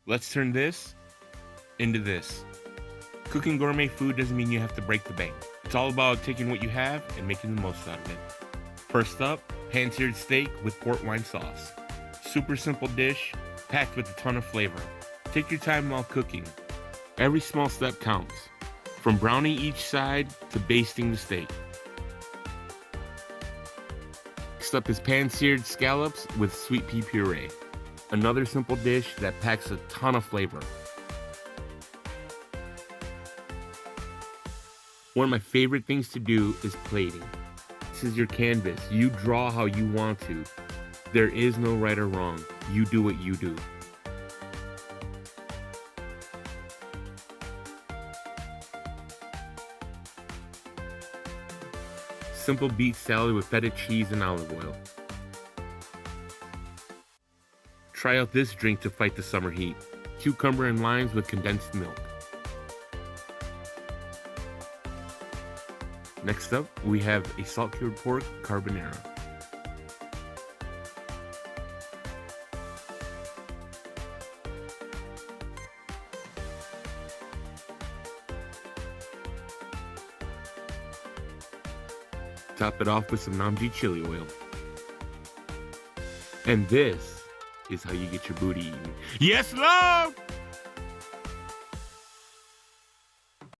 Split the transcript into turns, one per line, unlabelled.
Let's turn this into this. Cooking gourmet food doesn't mean you have to break the bank. It's all about taking what you have and making the most out of it. First up, pan-seared steak with port wine sauce. Super simple dish, packed with a ton of flavor. Take your time while cooking. Every small step counts, from browning each side to basting the steak. Next up is pan-seared scallops with sweet pea puree. Another simple dish that packs a ton of flavor. One of my favorite things to do is plating. This is your canvas. You draw how you want to. There is no right or wrong. You do what you do. Simple beet salad with feta cheese and olive oil. Try out this drink to fight the summer heat. Cucumber and limes with condensed milk. Next up, we have a salt-cured pork carbonara. Top it off with some Namji chili oil. And this is how you get your booty eaten. Yes, love!